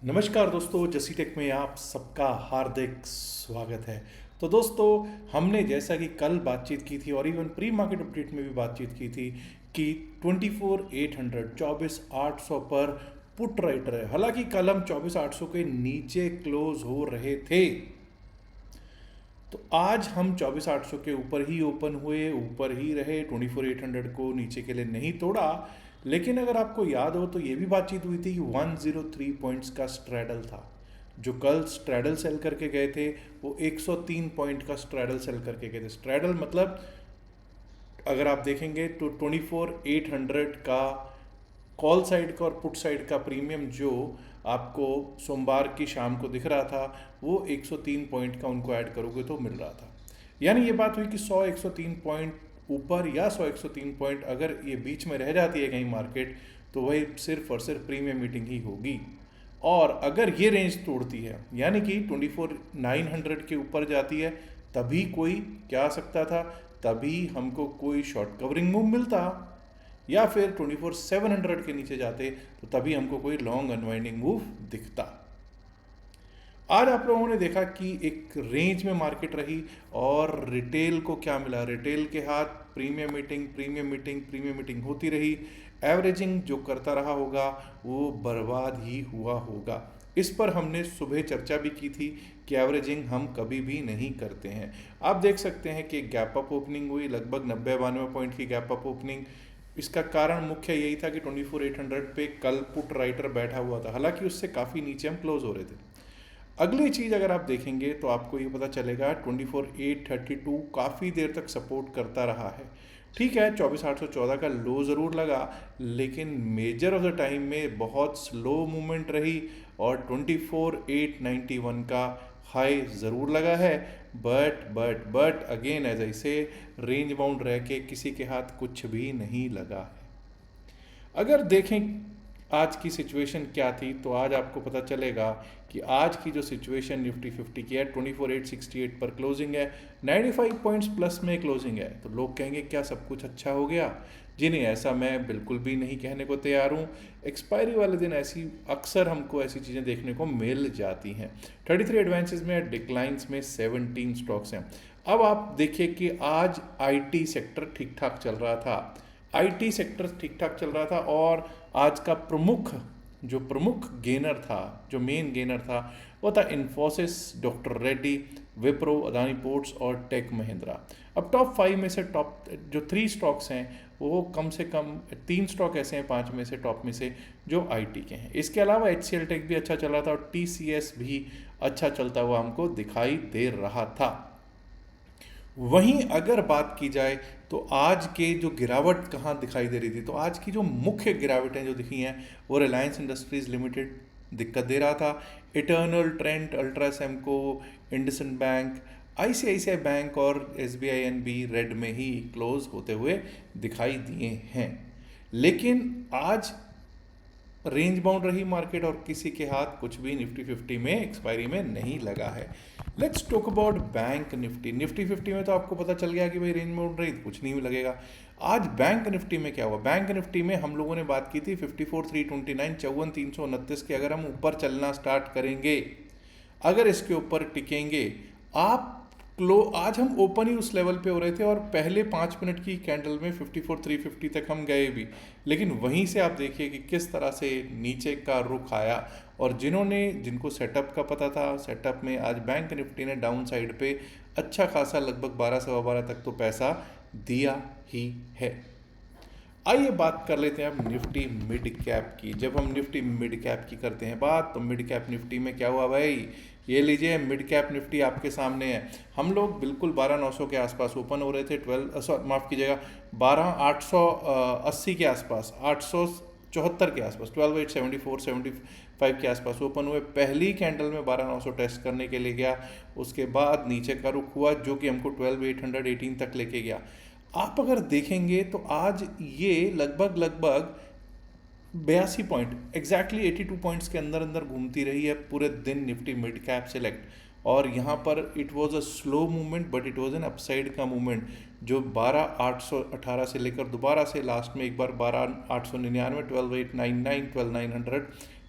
नमस्कार दोस्तों, जसी टेक में आप सबका हार्दिक स्वागत है। तो दोस्तों, हमने जैसा कि कल बातचीत की थी और इवन प्री मार्केट अपडेट में भी बातचीत की थी कि 24,800 24,800 पर पुट राइटर है। हालांकि कल हम 24,800 के नीचे क्लोज हो रहे थे, तो आज हम 24,800 के ऊपर ही ओपन हुए, ऊपर ही रहे, 24,800 को नीचे के लिए नहीं तोड़ा। लेकिन अगर आपको याद हो तो ये भी बातचीत हुई थी कि 103 पॉइंट्स का स्ट्रैडल था। जो कल स्ट्रैडल सेल करके गए थे वो 103 पॉइंट का स्ट्रैडल सेल करके गए थे। स्ट्रैडल मतलब अगर आप देखेंगे तो 24,800 का कॉल साइड का और पुट साइड का प्रीमियम जो आपको सोमवार की शाम को दिख रहा था वो 103 पॉइंट का उनको ऐड करोगे तो मिल रहा था। यानी ये बात हुई कि 100-103 पॉइंट ऊपर या 100-103 पॉइंट अगर ये बीच में रह जाती है कहीं मार्केट, तो वही सिर्फ और सिर्फ प्रीमियम मीटिंग ही होगी। और अगर ये रेंज तोड़ती है यानी कि 24,900 के ऊपर जाती है, तभी कोई क्या आ सकता था, तभी हमको कोई शॉर्ट कवरिंग मूव मिलता, या फिर 24,700 के नीचे जाते तो तभी हमको कोई लॉन्ग अनवाइंडिंग मूव दिखता। आज आप लोगों ने देखा कि एक रेंज में मार्केट रही और रिटेल को क्या मिला, रिटेल के हाथ premium meeting premium meeting premium meeting होती रही। एवरेजिंग जो करता रहा होगा वो बर्बाद ही हुआ होगा। इस पर हमने सुबह चर्चा भी की थी कि एवरेजिंग हम कभी भी नहीं करते हैं। आप देख सकते हैं कि गैप अप ओपनिंग हुई, लगभग 90-92 पॉइंट की गैप अप ओपनिंग। इसका कारण मुख्य यही था कि 24,800 पे कल पुट राइटर बैठा हुआ था, हालांकि उससे काफ़ी नीचे हम क्लोज हो रहे थे। अगली चीज़ अगर आप देखेंगे तो आपको ये पता चलेगा 24,832 काफ़ी देर तक सपोर्ट करता रहा है। ठीक है, 24,814 का लो ज़रूर लगा, लेकिन मेजर ऑफ द टाइम में बहुत स्लो मूवमेंट रही और 24,891 का हाई ज़रूर लगा है। बट अगेन एज आई से रेंज बाउंड रह के किसी के हाथ कुछ भी नहीं लगा है। अगर देखें आज की सिचुएशन क्या थी, तो आज आपको पता चलेगा कि आज की जो सिचुएशन निफ्टी 50 की है, 24,868 पर क्लोजिंग है, 95 पॉइंट्स प्लस में क्लोजिंग है। तो लोग कहेंगे क्या सब कुछ अच्छा हो गया? जी नहीं, ऐसा मैं बिल्कुल भी नहीं कहने को तैयार हूँ। एक्सपायरी वाले दिन ऐसी अक्सर हमको ऐसी चीज़ें देखने को मिल जाती हैं। 33 एडवांसेस में, डिक्लाइंस में 17 स्टॉक्स हैं। अब आप देखिए कि आज आईटी सेक्टर ठीक ठाक चल रहा था, आईटी सेक्टर ठीक ठाक चल रहा था और आज का प्रमुख गेनर था, जो मेन गेनर था, वो था इन्फोसिस, डॉक्टर रेड्डी, विप्रो, अदानी पोर्ट्स और टेक महिंद्रा। अब टॉप 5 में से टॉप जो 3 स्टॉक्स हैं वो कम से कम 3 स्टॉक ऐसे हैं 5 में से टॉप में से जो आईटी के हैं। इसके अलावा HCL टेक भी अच्छा चल रहा था और TCS भी अच्छा चलता हुआ हमको दिखाई दे रहा था। वहीं अगर बात की जाए तो आज के जो गिरावट कहाँ दिखाई दे रही थी, तो आज की जो मुख्य गिरावटें जो दिखी हैं वो रिलायंस इंडस्ट्रीज लिमिटेड दिक्कत दे रहा था। इटर्नल, ट्रेंट, अल्ट्रासेमको, इंडसइंड बैंक, ICICI बैंक और SBI NB रेड में ही क्लोज होते हुए दिखाई दिए हैं। लेकिन आज रेंज बाउंड रही मार्केट और किसी के हाथ कुछ भी निफ्टी 50 में एक्सपायरी में नहीं लगा है। Let's talk about bank Nifty 50 में तो आपको पता चल गया कि भाई रेंज बाउंड रही, कुछ नहीं लगेगा। आज बैंक निफ्टी में क्या हुआ? बैंक निफ्टी में हम लोगों ने बात की थी 54,329, 54,329 के अगर हम ऊपर चलना स्टार्ट करेंगे, अगर इसके ऊपर टिकेंगे, आप आज हम ओपन ही उस लेवल पे हो रहे थे और पहले 5 मिनट की कैंडल में 54,350 तक हम गए भी, लेकिन वहीं से आप देखिए कि किस तरह से नीचे का रुख आया। और जिनको सेटअप का पता था, सेटअप में आज बैंक निफ्टी ने डाउन साइड पे अच्छा खासा लगभग 12-12.5 तक तो पैसा दिया ही है। आइए बात कर लेते हैं अब निफ्टी मिड कैप की। जब हम निफ्टी मिड कैप की करते हैं बात, तो मिड कैप निफ्टी में क्या हुआ भाई? ये लीजिए, मिड कैप निफ्टी आपके सामने है। हम लोग बिल्कुल 12,900 के आसपास ओपन हो रहे थे, 12,880 के आसपास, 874 के आसपास, 12,874-75 के आसपास ओपन हुए। पहली कैंडल में 12,900 टेस्ट करने के लिए गया, उसके बाद नीचे का रुख हुआ जो कि हमको 12,818 तक लेके गया। आप अगर देखेंगे तो आज ये लगभग 82 पॉइंट, एग्जैक्टली 82 पॉइंट्स के अंदर अंदर घूमती रही है पूरे दिन निफ्टी मिड कैप सेलेक्ट। और यहाँ पर it was a slow movement but it was an upside का मूवमेंट, जो 12,818 से लेकर दोबारा से लास्ट में एक बार 12,899, 12,899, 12,900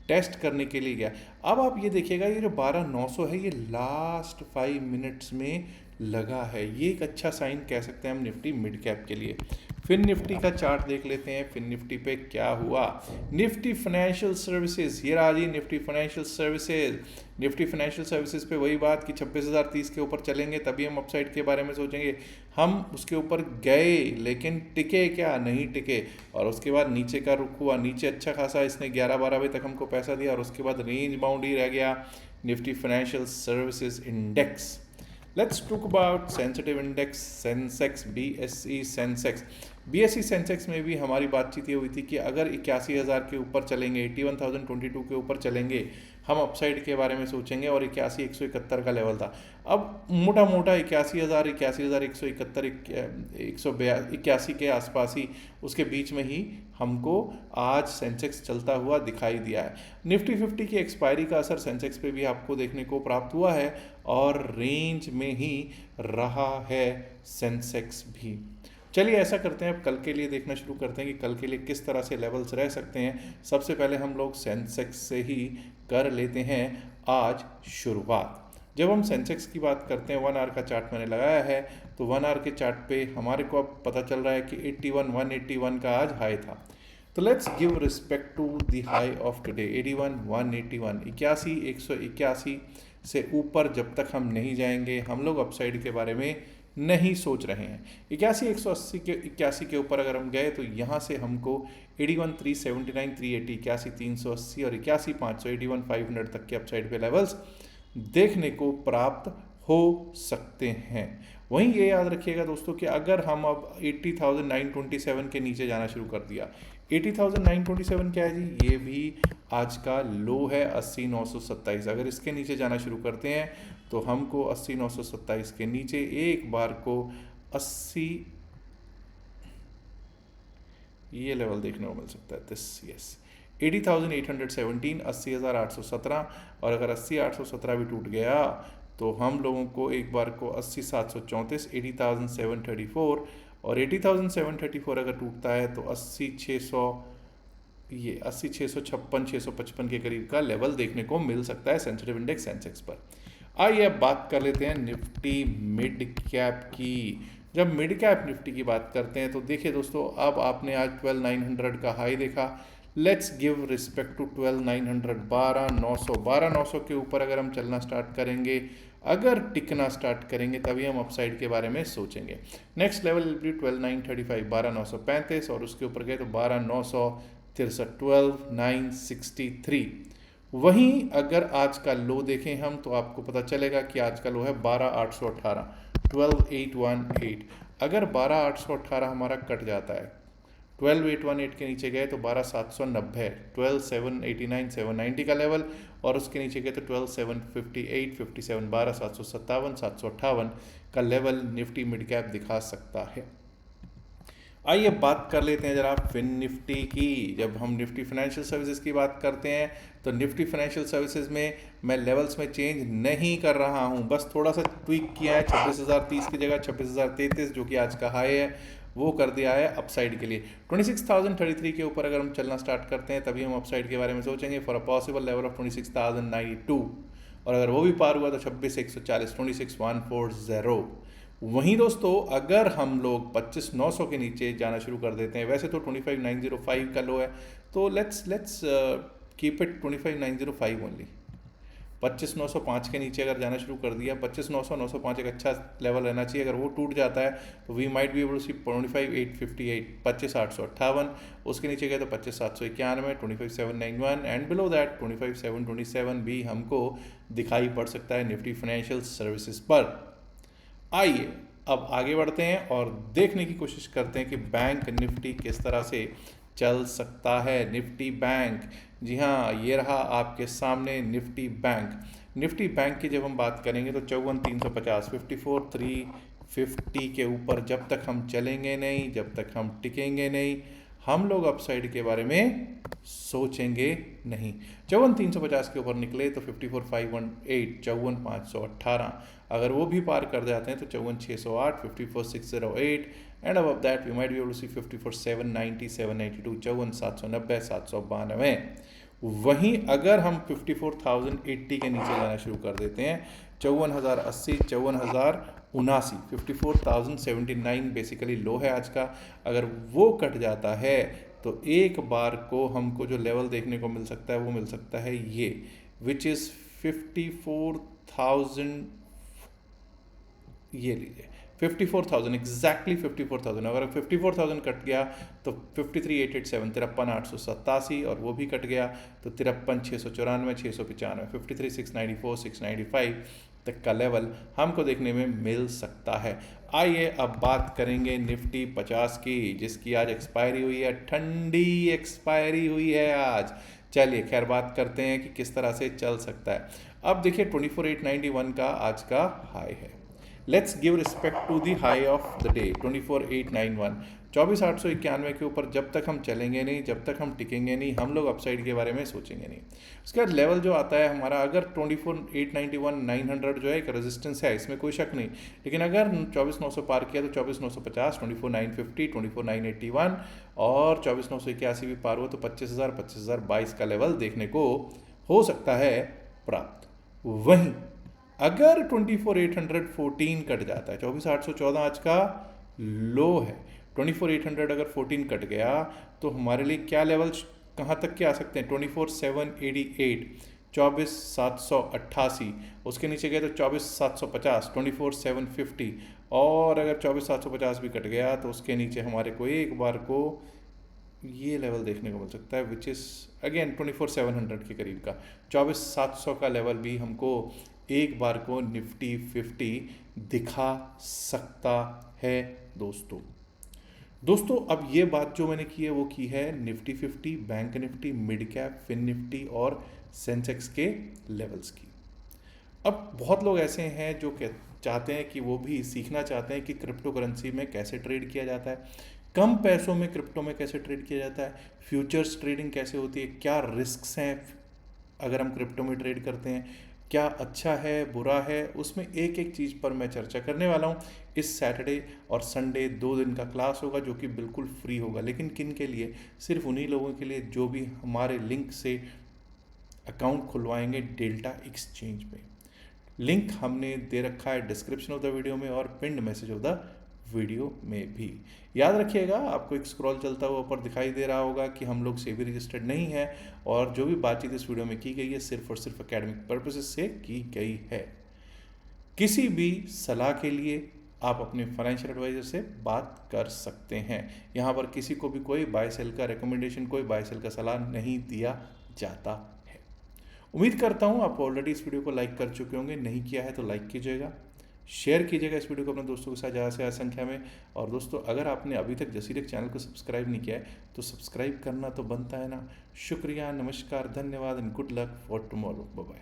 टेस्ट करने के लिए गया। अब आप ये देखिएगा, ये जो 12,900 है ये लास्ट 5 मिनट्स में लगा है, ये एक अच्छा साइन कह सकते हैं हम निफ्टी मिड कैप के लिए। फिर निफ्टी का चार्ट देख लेते हैं, फिर निफ्टी पे क्या हुआ। निफ्टी फाइनेंशियल सर्विसेज, ये रहा जी Nifty financial services. Nifty financial services पे वही बात कि 26,030 के ऊपर चलेंगे तभी हम अपसाइड के बारे में सोचेंगे। हम उसके ऊपर गए लेकिन टिके क्या, नहीं टिके, और उसके बाद नीचे का रुख हुआ, नीचे अच्छा खासा इसने 11-12 बजे तक हमको पैसा दिया और उसके बाद रेंज बाउंड ही रह गया Nifty financial services index. Let's talk about sensitive index Sensex, BSE Sensex. BSE Sensex में भी हमारी बातचीत ये हुई थी कि अगर 81,000 के ऊपर चलेंगे, 81,022 के ऊपर चलेंगे, हम अपसाइड के बारे में सोचेंगे, और 81,171 का लेवल था। अब मोटा मोटा 81,000, 81,171, 181 के आसपास ही, उसके बीच में ही हमको आज सेंसेक्स चलता हुआ दिखाई दिया है। निफ्टी 50 की एक्सपायरी का असर सेंसेक्स पे भी आपको देखने को प्राप्त हुआ है और रेंज में ही रहा है सेंसेक्स भी। चलिए ऐसा करते हैं, अब कल के लिए देखना शुरू करते हैं कि कल के लिए किस तरह से लेवल्स रह सकते हैं। सबसे पहले हम लोग सेंसेक्स से ही कर लेते हैं आज शुरुआत। जब हम सेंसेक्स की बात करते हैं, 1 आवर का चार्ट मैंने लगाया है, तो 1 आवर के चार्ट पे हमारे को अब पता चल रहा है कि 181 का आज हाई था। तो let's give respect to the high of today, 181 81 से ऊपर जब तक हम नहीं जाएंगे, हम लोग अपसाइड के बारे में नहीं सोच रहे हैं। 81 के ऊपर अगर हम गए तो यहाँ से हमको 81,379, 380, 81,380 और 81,500, 81,500 तक के अपसाइड पे लेवल्स देखने को प्राप्त हो सकते हैं। वहीं ये याद रखिएगा दोस्तों कि अगर हम अब 80,927 के नीचे जाना शुरू कर दिया, 80,927 क्या है जी, ये भी आज का लो है 80,927। अगर इसके नीचे जाना शुरू करते हैं तो हमको 80,927 के नीचे एक बार को 80 ये लेवल देखने को मिल सकता है, दिस यस 80,817, 80,817, और अगर 80,817 भी टूट गया तो हम लोगों को एक बार को 80,734, 80,734, और 80,734 अगर टूटता है तो 80,600, ये 80,656, 655 के करीब का लेवल देखने को मिल सकता है सेंसिटिव इंडेक्स सेंसेक्स पर। आइए अब बात कर लेते हैं निफ्टी मिड कैप की। जब मिड कैप निफ्टी की बात करते हैं तो देखिए दोस्तों, अब आपने आज 12,900 का हाई देखा। लेट्स गिव रिस्पेक्ट टू 12,900, 12,900 के ऊपर अगर हम चलना स्टार्ट करेंगे, अगर टिकना स्टार्ट करेंगे, तभी हम अपसाइड के बारे में सोचेंगे। नेक्स्ट लेवल विल बी 12,935, 12,935, और उसके ऊपर गए तो 12,963, 12,963। वहीं अगर आज का लो देखें हम तो आपको पता चलेगा कि आज का लो है 12,818, 12,818। अगर 12,818 हमारा कट जाता है, 12,818 के नीचे गए तो 12,790, 12,789, 790 का लेवल, और उसके नीचे गए तो 12,758, 57, 12,757, 758 का लेवल निफ्टी मिड कैप दिखा सकता है। आइए बात कर लेते हैं जरा फिन निफ्टी की। जब हम निफ्टी फाइनेंशियल सर्विसेज की बात करते हैं तो निफ्टी फाइनेंशियल सर्विसेज में मैं लेवल्स में चेंज नहीं कर रहा हूं, बस थोड़ा सा ट्वीक किया है। 26,030 की जगह 26,033 जो कि आज का हाई है वो कर दिया है अपसाइड के लिए। 26,033 के ऊपर अगर हम चलना स्टार्ट करते हैं तभी हम अपसाइड के बारे में सोचेंगे for a possible level of 26,092, और अगर वो भी पार हुआ तो 26,140, 26,140। वहीं दोस्तों अगर हम लोग 25,900 के नीचे जाना शुरू कर देते हैं, वैसे तो 25,905 का लो है, तो लेट्स कीप इट 25,905 ओनली। 25,905 के नीचे अगर जाना शुरू कर दिया, 25,900, 905 एक अच्छा लेवल रहना चाहिए। अगर वो टूट जाता है तो we might be able to see 25,858, 25,858। उसके नीचे गए तो 25,791, 25,791, एंड बिलो दैट 25,727 भी हमको दिखाई पड़ सकता है निफ्टी फाइनेंशियल सर्विसेज पर। आइए अब आगे बढ़ते हैं और देखने की कोशिश करते हैं कि बैंक निफ्टी किस तरह से चल सकता है। निफ्टी बैंक, जी हाँ, ये रहा आपके सामने निफ्टी बैंक। निफ्टी बैंक की जब हम बात करेंगे तो 54,350, 54,350 के ऊपर जब तक हम चलेंगे नहीं, जब तक हम टिकेंगे नहीं, हम लोग अपसाइड के बारे में सोचेंगे नहीं। 54,350 के ऊपर निकले तो 54,518, 54,518। अगर वो भी पार कर जाते हैं तो 54,608, 54,608, and above that we might be able to see 54,790, 792, 54,790, 792। वहीं अगर हम 54,080 के नीचे जाना शुरू कर देते हैं, 54,080, 54,079, 54,079 बेसिकली लो है आज का, अगर वो कट जाता है तो एक बार को हमको जो लेवल देखने को मिल सकता है वो मिल सकता है ये, विच इज़ 54,000, ये लीजिए 54,000, एग्जैक्टली 54,000। अगर 54,000 कट गया तो 53,887, 53,887, और वो भी कट गया तो 53,694, 695, 53,694, 695 तक का लेवल हमको देखने में मिल सकता है। आइए अब बात करेंगे निफ्टी 50 की, जिसकी आज एक्सपायरी हुई है, ठंडी एक्सपायरी हुई है आज। चलिए खैर बात करते हैं कि किस तरह से चल सकता है। अब देखिए 24,891 का आज का हाई है। Let's give respect to the high of the day 24,891, 24,891 के ऊपर जब तक हम चलेंगे नहीं, जब तक हम टिकेंगे नहीं, हम लोग अपसाइड के बारे में सोचेंगे नहीं। उसके बाद लेवल जो आता है हमारा, अगर 24,891 900 जो है एक रेजिस्टेंस है, इसमें कोई शक नहीं, लेकिन अगर 24,900 पार किया तो 24,950, 24,950, 24,981 और 24,981 भी पार हुआ तो 25,000, 25,022 का लेवल देखने को हो सकता है प्राप्त। वहीं अगर 24,814 कट जाता है, 24,814 आज का लो है, 24,800 अगर 14 कट गया तो हमारे लिए क्या लेवल कहाँ तक के आ सकते हैं, 24,788, 24,788, उसके नीचे गए तो 24,750, 24,750, और अगर 24,750 भी कट गया तो उसके नीचे हमारे को एक बार को ये लेवल देखने को मिल सकता है, विच इज़ अगेन 24,700 के करीब का, 24,700 का लेवल भी हमको एक बार को निफ्टी 50 दिखा सकता है दोस्तों। अब ये बात जो मैंने की है वो की है Nifty 50, bank Nifty, mid cap, fin Nifty और सेंसेक्स के लेवल्स की। अब बहुत लोग ऐसे हैं जो चाहते हैं कि वो भी सीखना चाहते हैं कि क्रिप्टो करेंसी में कैसे ट्रेड किया जाता है, कम पैसों में क्रिप्टो में कैसे ट्रेड किया जाता है, फ्यूचर्स ट्रेडिंग कैसे होती है, क्या रिस्क्स हैं अगर हम क्रिप्टो में ट्रेड करते हैं, क्या अच्छा है बुरा है, उसमें एक एक चीज़ पर मैं चर्चा करने वाला हूँ। इस सैटरडे और संडे 2 दिन का क्लास होगा जो कि बिल्कुल फ्री होगा, लेकिन किन के लिए, सिर्फ उन्हीं लोगों के लिए जो भी हमारे लिंक से अकाउंट खुलवाएंगे डेल्टा एक्सचेंज पे। लिंक हमने दे रखा है डिस्क्रिप्शन ऑफ द वीडियो में और पिंड मैसेज ऑफ द वीडियो में भी। याद रखिएगा, आपको एक स्क्रॉल चलता हुआ ऊपर दिखाई दे रहा होगा कि हम लोग सेबी रजिस्टर्ड नहीं है, और जो भी बातचीत इस वीडियो में की गई है सिर्फ और सिर्फ एकेडमिक पर्पसेस से की गई है। किसी भी सलाह के लिए आप अपने फाइनेंशियल एडवाइजर से बात कर सकते हैं। यहाँ पर किसी को भी कोई बाय सेल का रिकमेंडेशन, कोई बाय सेल का सलाह नहीं दिया जाता है। उम्मीद करता हूँ आप ऑलरेडी इस वीडियो को लाइक कर चुके होंगे, नहीं किया है तो लाइक कीजिएगा, शेयर कीजिएगा इस वीडियो को अपने दोस्तों के साथ ज़्यादा से ज़्यादा संख्या में। और दोस्तों अगर आपने अभी तक जसीरेक चैनल को सब्सक्राइब नहीं किया है तो सब्सक्राइब करना तो बनता है ना। शुक्रिया, नमस्कार, धन्यवाद and good luck for tomorrow. Bye bye.